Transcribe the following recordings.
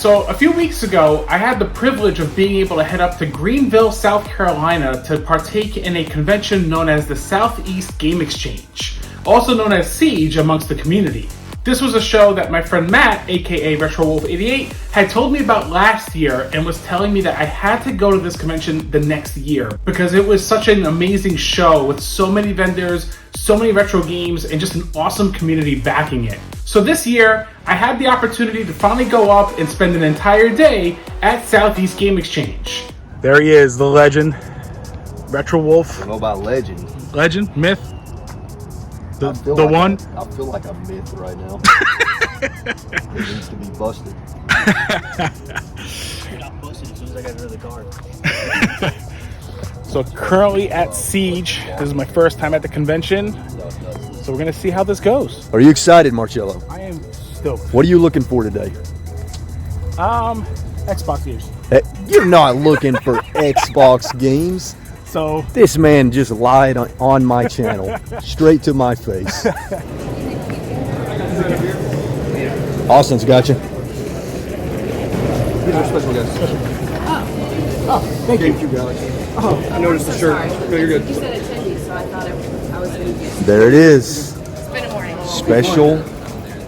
So a few weeks ago, I had the privilege of being able to head up to Greenville, South Carolina to partake in a convention known as the Southeast Game Exchange, also known as SEGE amongst the community. This was a show that my friend Matt, aka RetroWolf88, had told me about last year and was telling me that I had to go to this convention the next year because it was such an amazing show with so many vendors, so many retro games, and just an awesome community backing it. So this year, I had the opportunity to finally go up and spend an entire day at Southeast Game Exchange. There he is, the legend, RetroWolf. I don't know about legend. Legend? Myth? The like one? I feel like a myth right now. It needs to be busted. You're not busted as soon as I got another card. So currently at SEGE, this is my first time at the convention. So we're gonna see how this goes. Are you excited, Marcello? I am stoked. What are you looking for today? Xbox games. You're not looking for Xbox games. So This man just lied on my channel, straight to my face. Austin's got you. These are special guests. oh, thank you. GameCube Galaxy. Oh, I noticed the shirt. No, you're good. You said attendees, so I thought I was going to get. There it is. It's been a morning. Special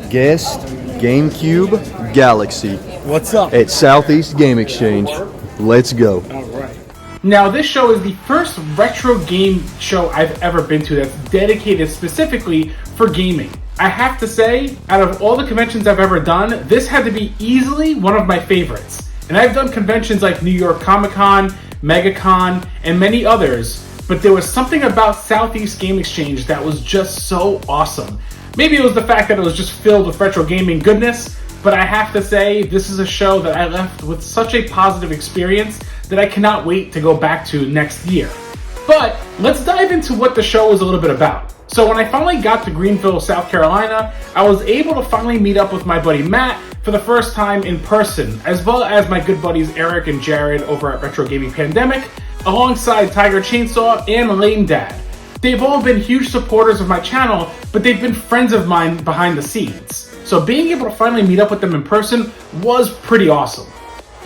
guest GameCube Galaxy what's up? at Southeast Game Exchange. Let's go. All right. Now, this show is the first retro game show I've ever been to that's dedicated specifically for gaming. I have to say, out of all the conventions I've ever done, this had to be easily one of my favorites. And I've done conventions like New York Comic Con, MegaCon, and many others, but there was something about Southeast Game Exchange that was just so awesome. Maybe it was the fact that it was just filled with retro gaming goodness, but I have to say, this is a show that I left with such a positive experience that I cannot wait to go back to next year. But let's dive into what the show is a little bit about. So when I finally got to Greenville, South Carolina, I was able to finally meet up with my buddy Matt for the first time in person, as well as my good buddies Eric and Jared over at Retro Gaming Pandemic, alongside TigerChainsaw and Lame Dad. They've all been huge supporters of my channel, but they've been friends of mine behind the scenes. So being able to finally meet up with them in person was pretty awesome.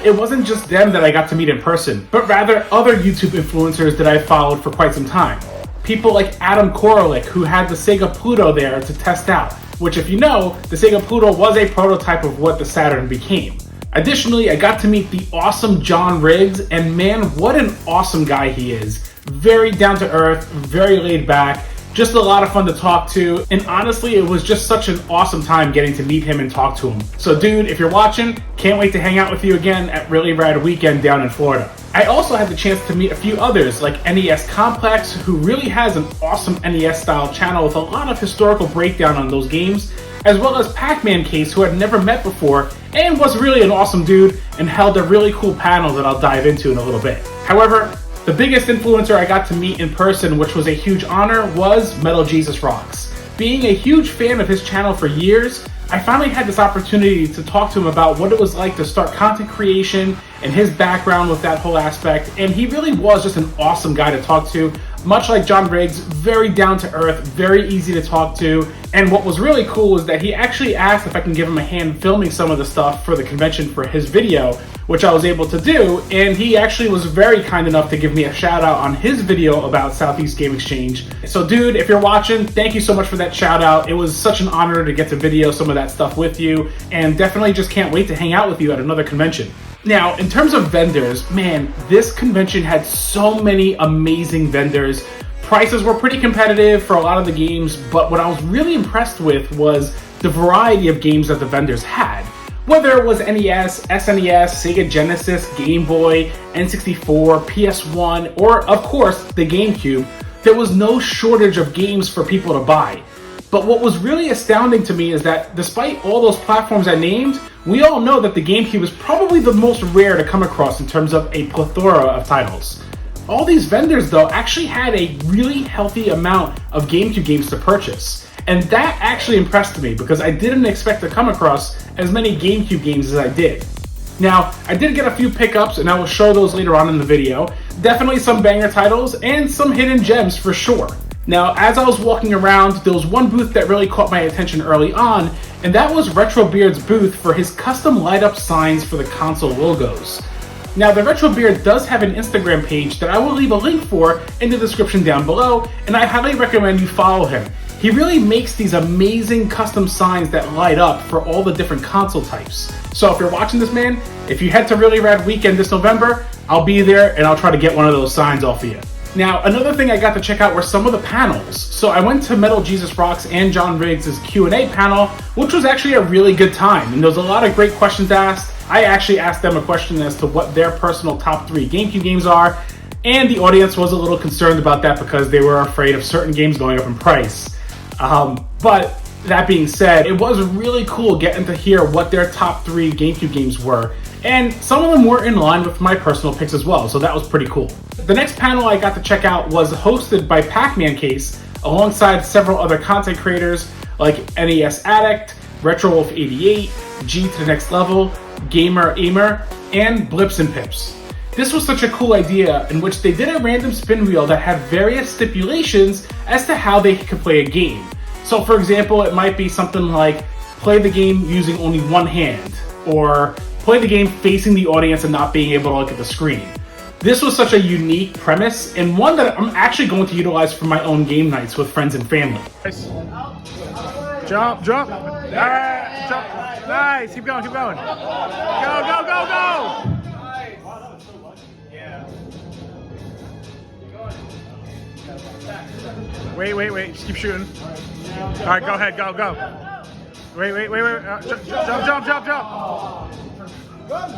It wasn't just them that I got to meet in person, but rather other YouTube influencers that I followed for quite some time. People like Adam Koralik, who had the Sega Pluto there to test out, which if you know, the Sega Pluto was a prototype of what the Saturn became. Additionally, I got to meet the awesome John Riggs, and man, what an awesome guy he is. Very down to earth, very laid back, just a lot of fun to talk to, and honestly, it was just such an awesome time getting to meet him and talk to him. So dude, if you're watching, can't wait to hang out with you again at Really Rad Weekend down in Florida. I also had the chance to meet a few others like NES Complex, who really has an awesome NES style channel with a lot of historical breakdown on those games, as well as Pac-Man Case, who I'd never met before and was really an awesome dude and held a really cool panel that I'll dive into in a little bit. However, the biggest influencer I got to meet in person, which was a huge honor, was Metal Jesus Rocks. Being a huge fan of his channel for years, I finally had this opportunity to talk to him about what it was like to start content creation and his background with that whole aspect, and he really was just an awesome guy to talk to. Much like John Riggs, very down to earth, very easy to talk to, and what was really cool was that he actually asked if I can give him a hand filming some of the stuff for the convention for his video, which I was able to do, and he actually was very kind enough to give me a shout out on his video about Southeast Game Exchange. So dude, if you're watching, thank you so much for that shout out. It was such an honor to get to video some of that stuff with you, and definitely just can't wait to hang out with you at another convention. Now, in terms of vendors, man, this convention had so many amazing vendors. Prices were pretty competitive for a lot of the games, but what I was really impressed with was the variety of games that the vendors had. Whether it was NES, SNES, Sega Genesis, Game Boy, N64, PS1, or of course the GameCube, there was no shortage of games for people to buy. But what was really astounding to me is that despite all those platforms I named, we all know that the GameCube is probably the most rare to come across in terms of a plethora of titles. All these vendors though actually had a really healthy amount of GameCube games to purchase. And that actually impressed me because I didn't expect to come across as many GameCube games as I did. Now, I did get a few pickups and I will show those later on in the video. Definitely some banger titles and some hidden gems for sure. Now, as I was walking around, there was one booth that really caught my attention early on, and that was RetroBeard's booth for his custom light-up signs for the console logos. Now, the RetroBeard does have an Instagram page that I will leave a link for in the description down below, and I highly recommend you follow him. He really makes these amazing custom signs that light up for all the different console types. So if you're watching this, man, if you head to Really Rad Weekend this November, I'll be there and I'll try to get one of those signs off of you. Now, another thing I got to check out were some of the panels. So I went to Metal Jesus Rocks and John Riggs' Q&A panel, which was actually a really good time. And there was a lot of great questions asked. I actually asked them a question as to what their personal top 3 GameCube games are. And the audience was a little concerned about that because they were afraid of certain games going up in price. But that being said, it was really cool getting to hear what their top 3 GameCube games were. And some of them were in line with my personal picks as well, so that was pretty cool. The next panel I got to check out was hosted by Pac-Man Case, alongside several other content creators like NES Addict, RetroWolf88, G to the Next Level, Gamer Aimer, and Blips and Pips. This was such a cool idea in which they did a random spin wheel that had various stipulations as to how they could play a game. So for example, it might be something like play the game using only one hand, or play the game facing the audience and not being able to look at the screen. This was such a unique premise, and one that I'm actually going to utilize for my own game nights with friends and family. Nice. Jump, jump. Alright, jump. Nice, keep going, keep going. Go, go, go, go! Wait, just keep shooting. Alright, go ahead, go. Wait. Jump.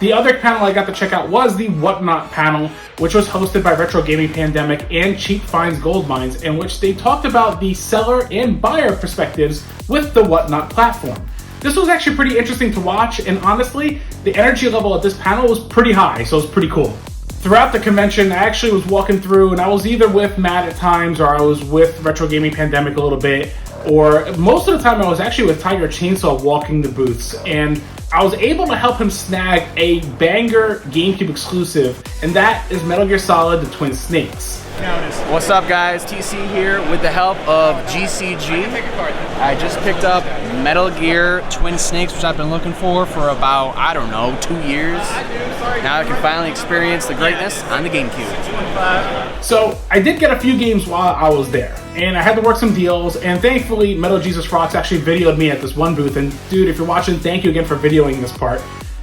The other panel I got to check out was the Whatnot panel, which was hosted by Retro Gaming Pandemic and Cheap Finds Gold Mines, in which they talked about the seller and buyer perspectives with the Whatnot platform. This was actually pretty interesting to watch, and honestly, the energy level at this panel was pretty high, so it was pretty cool. Throughout the convention, I actually was walking through, and I was either with Matt at times, or I was with Retro Gaming Pandemic a little bit, or most of the time I was actually with TigerChainsaw walking the booths, and I was able to help him snag a banger GameCube exclusive, and that is Metal Gear Solid: The Twin Snakes. What's up, guys? TC here with the help of GCG. I just picked up Metal Gear Twin Snakes, which I've been looking for about, I don't know, 2 years. Now I can finally experience the greatness on the GameCube. So I did get a few games while I was there, and I had to work some deals, and thankfully Metal Jesus Rocks actually videoed me at this one booth, and dude, if you're watching, thank you again for videoing this part.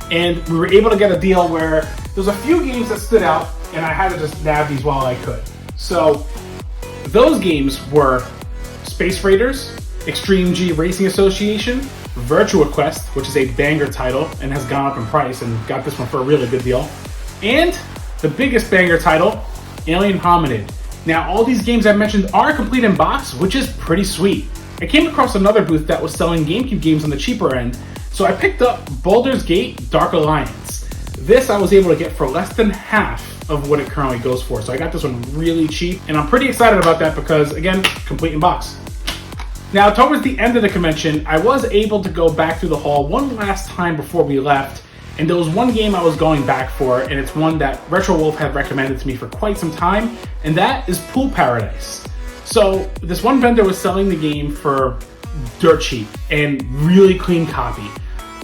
And we were able to get a deal where there's a few games that stood out, and I had to just nab these while I could. So those games were Space Raiders, Extreme G Racing Association, Virtua Quest, which is a banger title and has gone up in price, and got this one for a really good deal, and the biggest banger title, Alien Hominid. Now, all these games I mentioned are complete in box, which is pretty sweet. I came across another booth that was selling GameCube games on the cheaper end, so I picked up Baldur's Gate Dark Alliance. This I was able to get for less than half of what it currently goes for, so I got this one really cheap, and I'm pretty excited about that because, again, complete in box. Now, towards the end of the convention, I was able to go back through the hall one last time before we left, and there was one game I was going back for, and it's one that RetroWolf had recommended to me for quite some time, and that is Pool Paradise. So this one vendor was selling the game for dirt cheap and really clean copy.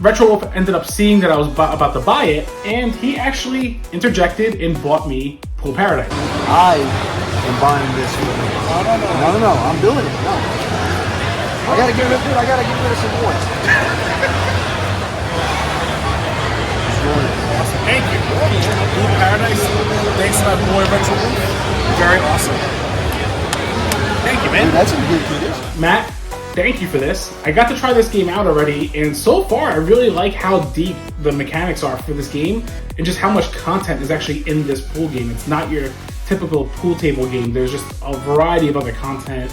RetroWolf ended up seeing that I was about to buy it, and he actually interjected and bought me Pool Paradise. I am buying this for me. No, I'm doing it. No. I gotta get rid of some points. Thank you. Pool Paradise. Thanks to my boy RetroWolf. Very awesome. Thank you, man. Dude, that's some good condition. Matt, thank you for this. I got to try this game out already, and so far I really like how deep the mechanics are for this game, and just how much content is actually in this pool game. It's not your typical pool table game. There's just a variety of other content.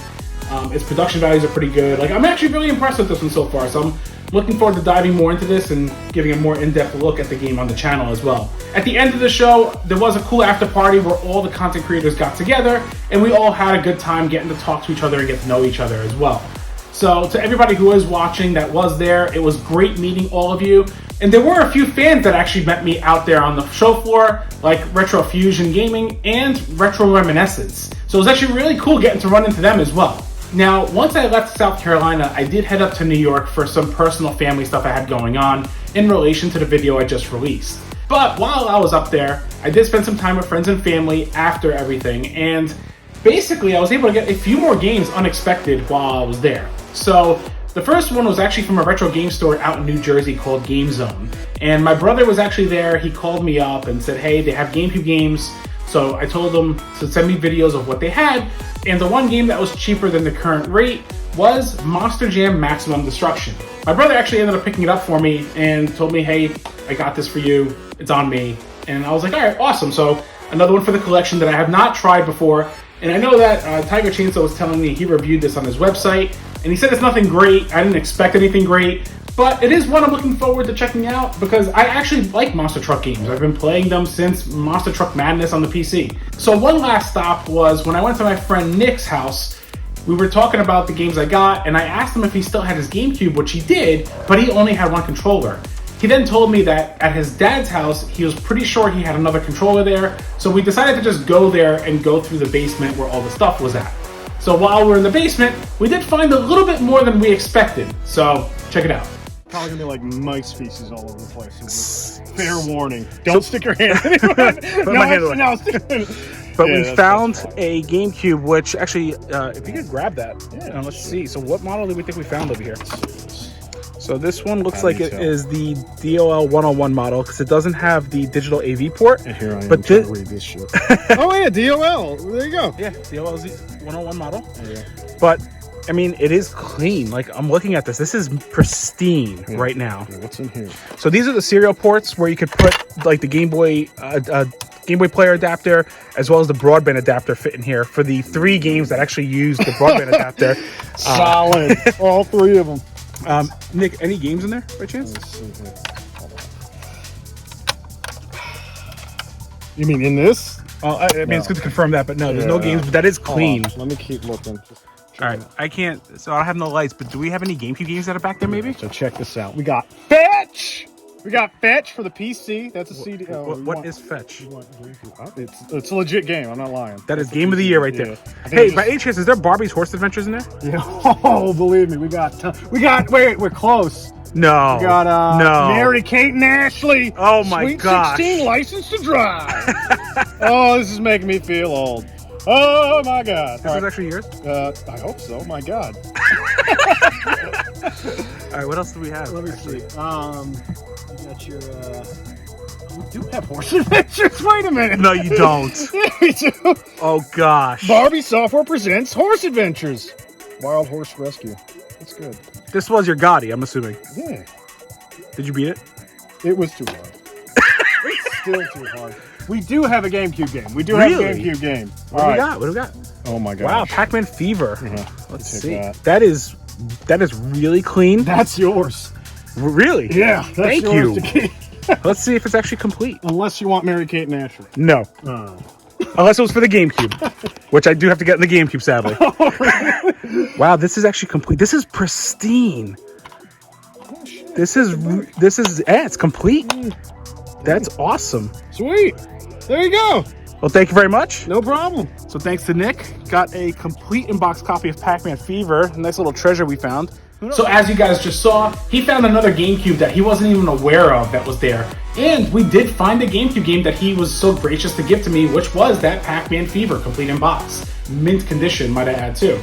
Its production values are pretty good. Like, I'm actually really impressed with this one so far, so I'm looking forward to diving more into this and giving a more in-depth look at the game on the channel as well. At the end of the show, there was a cool after party where all the content creators got together, and we all had a good time getting to talk to each other and get to know each other as well. So to everybody who is watching that was there, it was great meeting all of you. And there were a few fans that actually met me out there on the show floor, like Retro Fusion Gaming and Retro Reminiscence. So it was actually really cool getting to run into them as well. Now, once I left South Carolina, I did head up to New York for some personal family stuff I had going on in relation to the video I just released. But while I was up there, I did spend some time with friends and family after everything, and basically I was able to get a few more games unexpected while I was there. So the first one was actually from a retro game store out in New Jersey called Game Zone. And my brother was actually there. He called me up and said, hey, they have GameCube games. So I told them to send me videos of what they had. And the one game that was cheaper than the current rate was Monster Jam Maximum Destruction. My brother actually ended up picking it up for me and told me, hey, I got this for you. It's on me. And I was like, all right, awesome. So another one for the collection that I have not tried before. And I know that TigerChainsaw was telling me he reviewed this on his website. And he said it's nothing great. I didn't expect anything great. But it is one I'm looking forward to checking out because I actually like Monster Truck games. I've been playing them since Monster Truck Madness on the PC. So one last stop was when I went to my friend Nick's house. We were talking about the games I got, and I asked him if he still had his GameCube, which he did, but he only had one controller. He then told me that at his dad's house, he was pretty sure he had another controller there, so we decided to just go there and go through the basement where all the stuff was at. So while we're in the basement, we did find a little bit more than we expected, so check it out. Probably gonna be like mice feces all over the place. Fair warning. Don't stick your hand in it. Put my hand away. No, stick it in. But Yeah, we that's found fine. a GameCube, which actually, if you could grab that, let's see. So what model do we think we found over here? So this one looks like it is the DOL 101 model because it doesn't have the digital AV port. And here I am but trying to read this shit. Oh yeah, DOL. There you go. Yeah, DOL 101 model. Yeah. But I mean, it is clean. Like I'm looking at this. This is pristine right now. Yeah, what's in here? So these are the serial ports where you could put like the Game Boy player adapter as well as the broadband adapter fit in here for the 3 games that actually use the broadband adapter. Solid. All 3 of them. Nick, any games in there by chance? Let's see here. You mean in this? I mean, it's good to confirm that, but no, there's no games. But that is clean. Hold on, let me keep looking. All right, I can't. So I have no lights. But do we have any GameCube games that are back there? Maybe. So check this out. We got Fetch. We got Fetch for the PC. That's a CD. What is Fetch? It's a legit game. I'm not lying. That is Game of the Year right there. Yeah. Hey, by any chance, is there Barbie's Horse Adventures in there? Yeah. Oh, believe me, we got. Wait, we're close. No. We got no. Mary Kate and Ashley. Oh my Sweet gosh. 16 license to drive. Oh, this is making me feel old. Oh my God. This is actually yours? I hope so. My God. All right, what else do we have? Let me see. You got your. We do have Horse Adventures. Wait a minute. No, you don't. Yeah, we do. Oh gosh. Barbie Software presents Horse Adventures. Wild Horse Rescue. That's good. This was your Gotti, I'm assuming. Yeah. Did you beat it? It was too hard. It's still too hard. We do have a GameCube game. We do have a GameCube game. What do we got? What do we got? Oh my God. Wow, Pac-Man Fever. Take Let's see. that. That is really clean. That's yours. Really? Yeah. That's Thank yours you. to keep. Let's see if it's actually complete. Unless you want Mary Kate and Ashley. No. Oh. Unless it was for the GameCube, which I do have to get in the GameCube, sadly. Wow, this is actually complete. This is pristine. Oh, shit. This is it's complete. That's awesome. Sweet. There you go. Well, thank you very much. No problem. So thanks to Nick, got a complete in-box copy of Pac-Man Fever. Nice little treasure we found. So as you guys just saw, he found another GameCube that he wasn't even aware of that was there. And we did find a GameCube game that he was so gracious to give to me, which was that Pac-Man Fever complete in box. Mint condition, might I add too.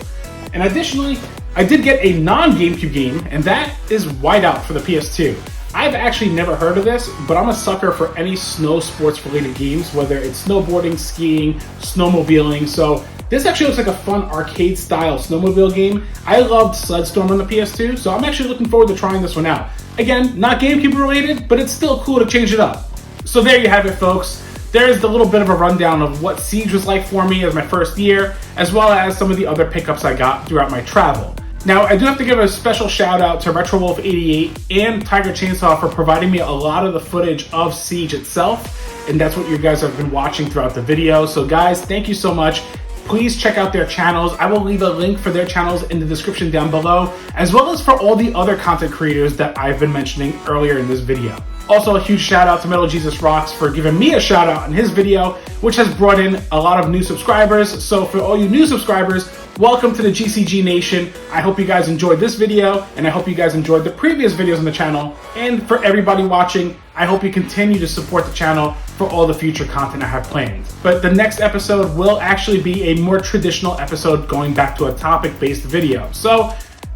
And additionally, I did get a non-GameCube game, and that is Whiteout for the PS2. I've actually never heard of this, but I'm a sucker for any snow sports related games, whether it's snowboarding, skiing, snowmobiling. So this actually looks like a fun arcade style snowmobile game. I loved Sudstorm on the PS2, so I'm actually looking forward to trying this one out. Again, not GameCube related, but it's still cool to change it up. So there you have it, folks. There's the little bit of a rundown of what SIEGE was like for me as my first year, as well as some of the other pickups I got throughout my travel. Now, I do have to give a special shout out to RetroWolf88 and TigerChainsaw for providing me a lot of the footage of SIEGE itself, and that's what you guys have been watching throughout the video. So guys, thank you so much. please check out their channels. I will leave a link for their channels in the description down below, as well as for all the other content creators that I've been mentioning earlier in this video. Also, a huge shout out to Metal Jesus Rocks for giving me a shout out in his video, which has brought in a lot of new subscribers. So for all you new subscribers, welcome to the GCG Nation. I hope you guys enjoyed this video, and I hope you guys enjoyed the previous videos on the channel. And for everybody watching, I hope you continue to support the channel for all the future content I have planned. But the next episode will actually be a more traditional episode going back to a topic-based video. So,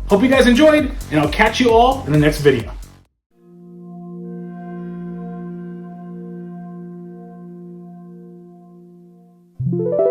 hope you guys enjoyed, and I'll catch you all in the next video. You